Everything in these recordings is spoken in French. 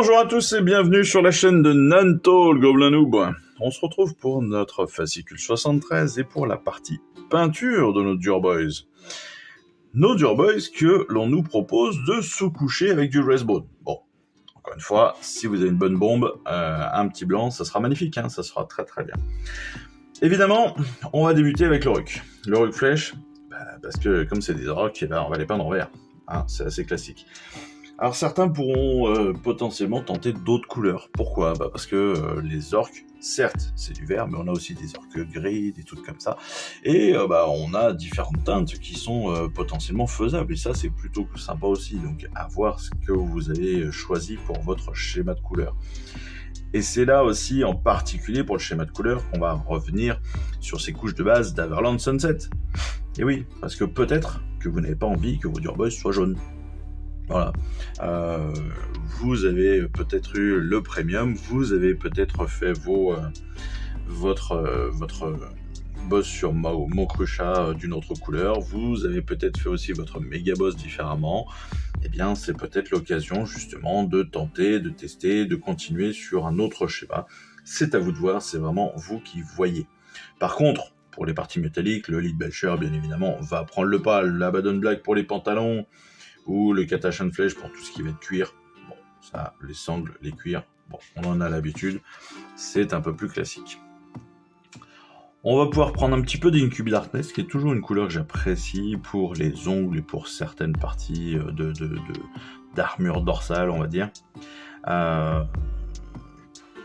Bonjour à tous et bienvenue sur la chaîne de Nanto, le Gobelin Noob. On se retrouve pour notre fascicule 73 et pour la partie peinture de nos Dur Boys. Nos Dur Boys que l'on nous propose de sous-coucher avec du Respawn. Bon, encore une fois, si vous avez une bonne bombe, un petit blanc, ça sera magnifique, hein, ça sera très très bien. Évidemment, on va débuter avec le Ruk. Le Ruk Flèche, parce que comme c'est des orques, on va les peindre en vert. Hein, c'est assez classique. Alors certains pourront potentiellement tenter d'autres couleurs. Pourquoi ? Parce que les orques, certes, c'est du vert, mais on a aussi des orques gris, des trucs comme ça. Et on a différentes teintes qui sont potentiellement faisables. Et ça, c'est plutôt sympa aussi. Donc à voir ce que vous avez choisi pour votre schéma de couleur. Et c'est là aussi, en particulier pour le schéma de couleur, qu'on va revenir sur ces couches de base d'Averland Sunset. Et oui, parce que peut-être que vous n'avez pas envie que vos Dur Boys soient jaunes. Voilà, vous avez peut-être eu le premium, vous avez peut-être fait votre boss sur Mokrucha d'une autre couleur, vous avez peut-être fait aussi votre méga boss différemment. Eh bien, c'est peut-être l'occasion justement de tenter, de tester, de continuer sur un autre schéma. C'est à vous de voir, c'est vraiment vous qui voyez. Par contre, pour les parties métalliques, le Lead Belcher, bien évidemment, va prendre le pas, l'Abaddon Black pour les pantalons, ou le Katashan Flèche pour tout ce qui va être cuir. Bon, ça, les sangles, les cuirs, bon, on en a l'habitude, c'est un peu plus classique. On va pouvoir prendre un petit peu d'Incubi Darkness, qui est toujours une couleur que j'apprécie pour les ongles et pour certaines parties d'armure dorsale, on va dire.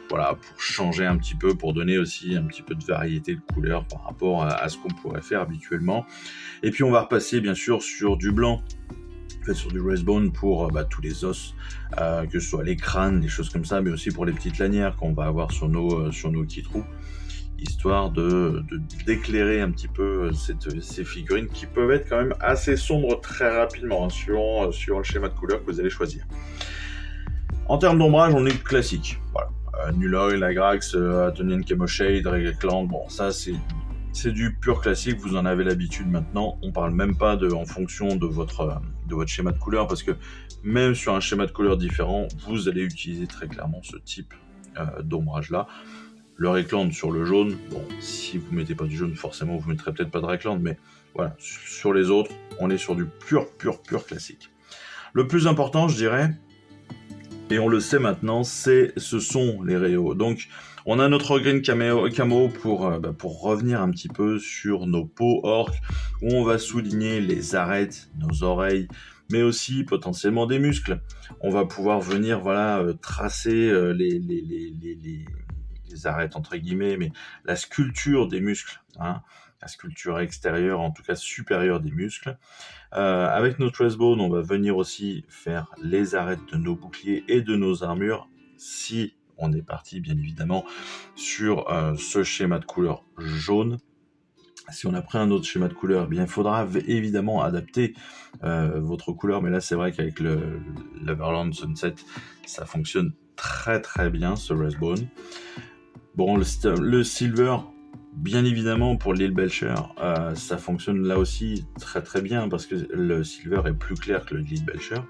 Voilà, pour changer un petit peu, pour donner aussi un petit peu de variété de couleurs par rapport à ce qu'on pourrait faire habituellement. Et puis on va repasser bien sûr sur du blanc, sur du Respawn pour tous les os, que ce soit les crânes, des choses comme ça, mais aussi pour les petites lanières qu'on va avoir sur nos Kitrou, histoire d'éclairer un petit peu ces figurines qui peuvent être quand même assez sombres très rapidement, hein, sur le schéma de couleur que vous allez choisir. En termes d'ombrage, on est classique. Voilà. Nuloy, Lagrax, Atonian Camo Shade, Regecland, bon ça c'est du pur classique, vous en avez l'habitude maintenant. On parle même pas en fonction de votre schéma de couleur, parce que même sur un schéma de couleur différent, vous allez utiliser très clairement ce type d'ombrage là. Le Regecland sur le jaune, bon, si vous mettez pas du jaune, forcément vous mettrez peut-être pas de Regecland, mais voilà, sur les autres, on est sur du pur classique. Le plus important, je dirais, et on le sait maintenant, ce sont les rayos. Donc, on a notre green camo pour revenir un petit peu sur nos peaux orques, où on va souligner les arêtes, nos oreilles, mais aussi potentiellement des muscles. On va pouvoir venir tracer les arêtes entre guillemets, mais la sculpture des muscles, hein, la sculpture extérieure, en tout cas supérieure des muscles. Avec notre Respawn, on va venir aussi faire les arêtes de nos boucliers et de nos armures, si on est parti bien évidemment sur ce schéma de couleur jaune. Si on a pris un autre schéma de couleur, eh bien, il faudra évidemment adapter votre couleur, mais là c'est vrai qu'avec l'Averland Sunset, ça fonctionne très très bien ce Respawn. Bon, le Silver, bien évidemment, pour l'île Belcher, ça fonctionne là aussi très très bien, parce que le Silver est plus clair que l'île Belcher.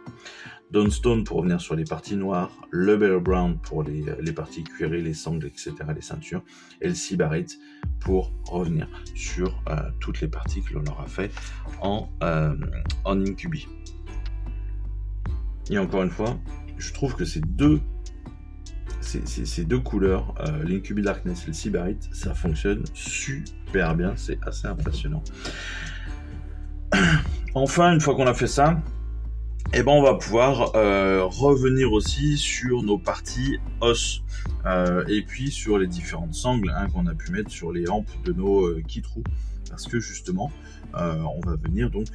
Dawnstone pour revenir sur les parties noires, le Bear Brown pour les parties cuirées, les sangles, etc., les ceintures, et le Sybarite pour revenir sur toutes les parties que l'on aura fait en Incubi. Et encore une fois, je trouve que ces deux couleurs, l'Incubi Darkness et le Sybarite, ça fonctionne super bien, c'est assez impressionnant. Enfin, une fois qu'on a fait ça, on va pouvoir revenir aussi sur nos parties os, et puis sur les différentes sangles qu'on a pu mettre sur les hampes de nos Kitrou, parce que justement, on va venir donc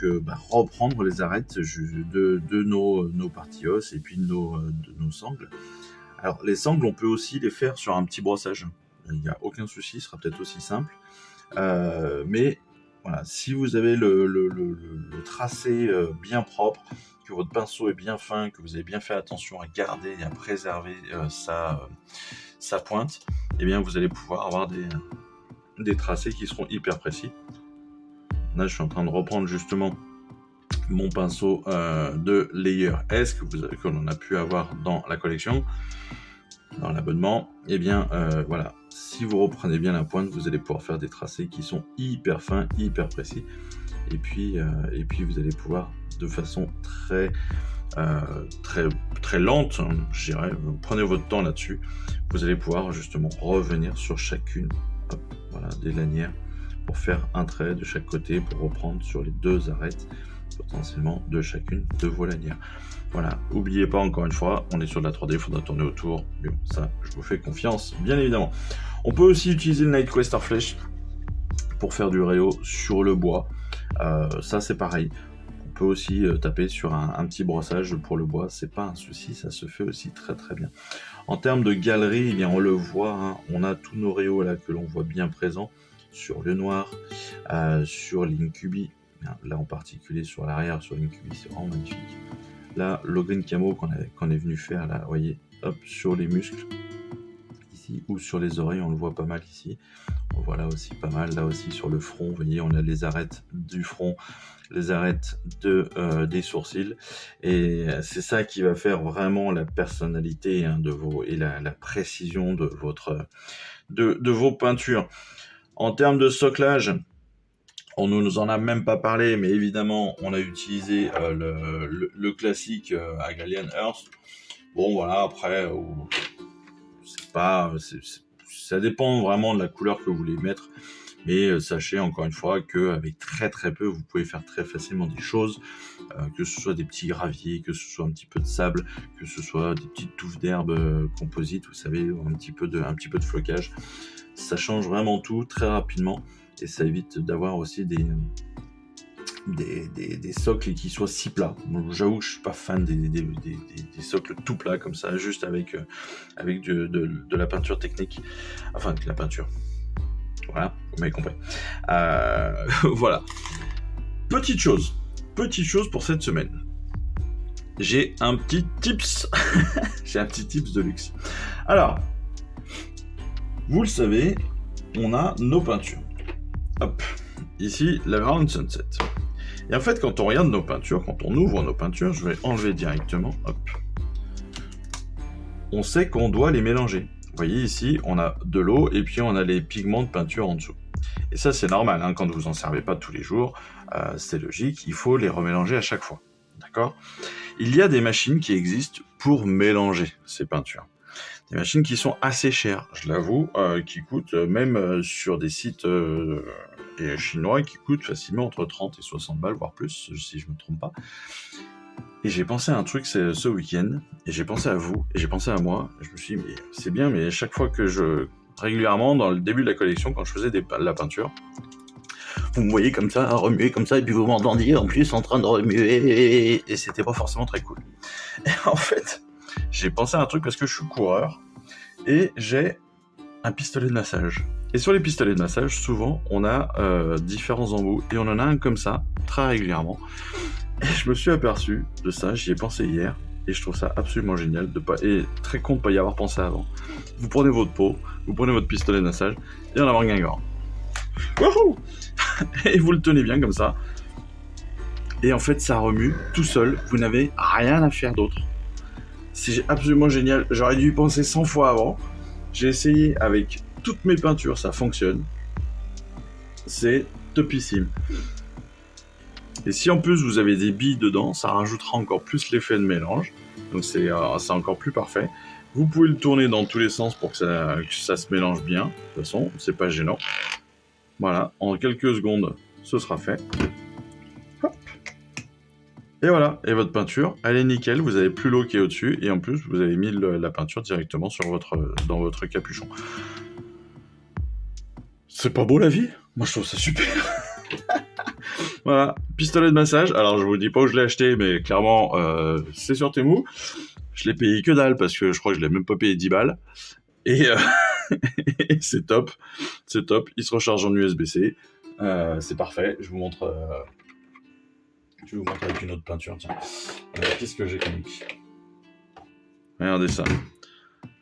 reprendre les arêtes de nos parties os et puis de nos sangles. Alors, les sangles, on peut aussi les faire sur un petit brossage. Il n'y a aucun souci, ce sera peut-être aussi simple. Mais voilà, si vous avez le tracé bien propre, que votre pinceau est bien fin, que vous avez bien fait attention à garder et à préserver sa pointe, eh bien, vous allez pouvoir avoir des tracés qui seront hyper précis. Là, je suis en train de reprendre justement mon pinceau de Layer S que l'on a pu avoir dans la collection, dans l'abonnement. Et bien voilà, si vous reprenez bien la pointe, vous allez pouvoir faire des tracés qui sont hyper fins, hyper précis. Et puis vous allez pouvoir de façon très lente, je dirais, prenez votre temps là-dessus, vous allez pouvoir justement revenir sur chacune voilà, des lanières pour faire un trait de chaque côté, pour reprendre sur les 2 arêtes potentiellement de chacune de vos lanières. Voilà, n'oubliez pas, encore une fois, on est sur de la 3D, il faudra tourner autour, mais bon, ça, je vous fais confiance, bien évidemment. On peut aussi utiliser le Nightquest Starflash pour faire du réo sur le bois, ça c'est pareil. On peut aussi taper sur un petit brossage pour le bois, c'est pas un souci, ça se fait aussi très très bien. En termes de galerie, eh bien, on le voit, hein, on a tous nos réos là que l'on voit bien présents sur le noir, sur l'Incubi, là en particulier sur l'arrière, sur l'Incubi, c'est vraiment magnifique. Là, l'Ogreen Camo qu'on est venu faire, là, vous voyez, hop, sur les muscles, ici, ou sur les oreilles, on le voit pas mal ici. On voit là aussi pas mal, là aussi sur le front, vous voyez, on a les arêtes du front, les arêtes des sourcils, et c'est ça qui va faire vraiment la personnalité de vos, et la précision de vos peintures. En termes de soclage, on ne nous en a même pas parlé, mais évidemment, on a utilisé le classique Hagalian Earth. Bon, voilà, après, ça dépend vraiment de la couleur que vous voulez mettre, mais sachez encore une fois qu'avec très très peu, vous pouvez faire très facilement des choses, que ce soit des petits graviers, que ce soit un petit peu de sable, que ce soit des petites touffes d'herbe composites, vous savez, un petit peu de flocage. Ça change vraiment tout très rapidement, et ça évite d'avoir aussi des socles qui soient si plats. Bon, j'avoue que je suis pas fan des socles tout plats comme ça, juste avec de la peinture technique, enfin de la peinture. Voilà, vous m'avez compris. Voilà. Petite chose pour cette semaine. J'ai un petit tips. J'ai un petit tips de luxe. Alors, vous le savez, on a nos peintures. Hop, ici, la Round Sunset. Et en fait, quand on regarde nos peintures, quand on ouvre nos peintures, je vais enlever directement, hop, on sait qu'on doit les mélanger. Vous voyez ici, on a de l'eau et puis on a les pigments de peinture en dessous. Et ça, c'est normal, hein, quand vous en servez pas tous les jours, c'est logique, il faut les remélanger à chaque fois. D'accord ? Il y a des machines qui existent pour mélanger ces peintures. Des machines qui sont assez chères, je l'avoue, qui coûtent, même sur des sites chinois, qui coûtent facilement entre 30 et 60 balles, voire plus, si je ne me trompe pas. Et j'ai pensé à un truc ce week-end, et j'ai pensé à vous, et j'ai pensé à moi. Je me suis dit, mais c'est bien, mais chaque fois que régulièrement, dans le début de la collection, quand je faisais la peinture, vous me voyez comme ça, remuer comme ça, et puis vous m'entendiez en plus en train de remuer, et c'était pas forcément très cool. Et en fait, j'ai pensé à un truc parce que je suis coureur, et j'ai un pistolet de massage. Et sur les pistolets de massage, souvent, on a différents embouts, et on en a un comme ça, très régulièrement. Et je me suis aperçu de ça, j'y ai pensé hier, et je trouve ça absolument génial, et très con de ne pas y avoir pensé avant. Vous prenez votre pot, vous prenez votre pistolet de massage, et en avoir guingant. Wouhou! Et vous le tenez bien comme ça. Et en fait, ça remue tout seul, vous n'avez rien à faire d'autre. C'est absolument génial, j'aurais dû y penser 100 fois avant. J'ai essayé avec toutes mes peintures, ça fonctionne. C'est topissime. Et si en plus vous avez des billes dedans, ça rajoutera encore plus l'effet de mélange. Donc c'est encore plus parfait. Vous pouvez le tourner dans tous les sens pour que ça se mélange bien. De toute façon, c'est pas gênant. Voilà, en quelques secondes, ce sera fait. Hop. Et voilà, et votre peinture, elle est nickel. Vous avez plus l'eau qui est au-dessus, et en plus, vous avez mis la peinture directement dans votre capuchon. C'est pas beau la vie ? Moi, je trouve ça super. Voilà, pistolet de massage. Alors, je vous dis pas où je l'ai acheté, mais clairement, c'est sur Temu. Je l'ai payé que dalle parce que je crois que je l'ai même pas payé 10 balles. Et c'est top. C'est top. Il se recharge en USB-C. C'est parfait. Je vous montre avec une autre peinture. Tiens. Qu'est-ce que j'ai comme outil ? Regardez ça.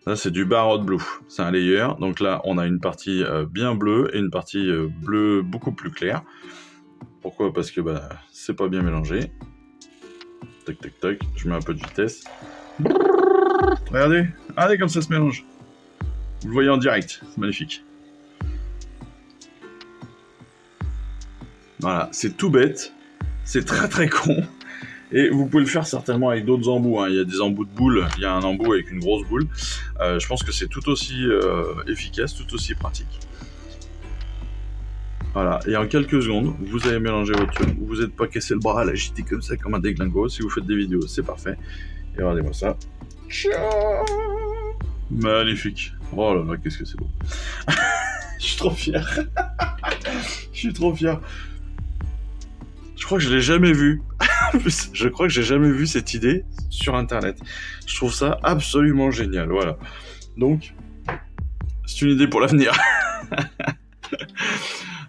Là, c'est du Barod Blue. C'est un layer. Donc là, on a une partie bien bleue et une partie bleue beaucoup plus claire. Pourquoi ? Parce que c'est pas bien mélangé. Tac, tac, tac. Je mets un peu de vitesse. Regardez comme ça se mélange. Vous le voyez en direct, c'est magnifique. Voilà, c'est tout bête, c'est très très con, et vous pouvez le faire certainement avec d'autres embouts, hein. Il y a des embouts de boules, il y a un embout avec une grosse boule, je pense que c'est tout aussi efficace, tout aussi pratique. Voilà, et en quelques secondes, vous avez mélangé votre truc, vous n'êtes pas cassé le bras à l'agiter comme ça, comme un déglingo. Si vous faites des vidéos, c'est parfait. Et regardez-moi ça. Magnifique. Oh là là, qu'est-ce que c'est beau. Je suis trop fier. Je suis trop fier. Je crois que je l'ai jamais vu. Je crois que j'ai jamais vu cette idée sur Internet. Je trouve ça absolument génial. Voilà. Donc, c'est une idée pour l'avenir.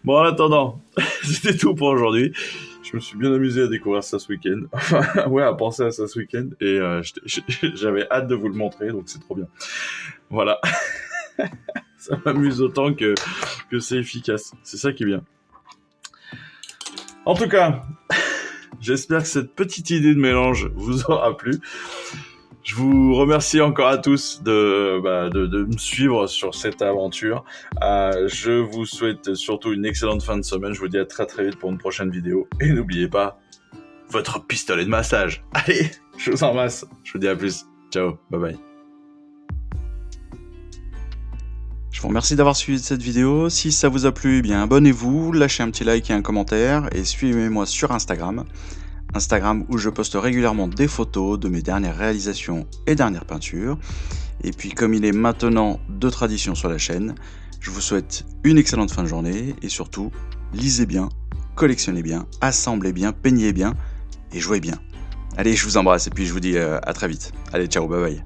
Bon, en attendant, c'était tout pour aujourd'hui. Je me suis bien amusé à découvrir ça ce week-end. Enfin, ouais, à penser à ça ce week-end. Et j'avais hâte de vous le montrer, donc c'est trop bien. Voilà. Ça m'amuse autant que c'est efficace. C'est ça qui est bien. En tout cas, j'espère que cette petite idée de mélange vous aura plu. Je vous remercie encore à tous de me suivre sur cette aventure. Je vous souhaite surtout une excellente fin de semaine. Je vous dis à très très vite pour une prochaine vidéo. Et n'oubliez pas, votre pistolet de massage. Allez, je vous embrasse. Je vous dis à plus. Ciao, bye bye. Je vous remercie d'avoir suivi cette vidéo. Si ça vous a plu, eh bien abonnez-vous, lâchez un petit like et un commentaire et suivez-moi sur Instagram où je poste régulièrement des photos de mes dernières réalisations et dernières peintures. Et puis comme il est maintenant de tradition sur la chaîne, je vous souhaite une excellente fin de journée et surtout, lisez bien, collectionnez bien, assemblez bien, peignez bien et jouez bien. Allez, je vous embrasse et puis je vous dis à très vite. Allez, ciao, bye bye.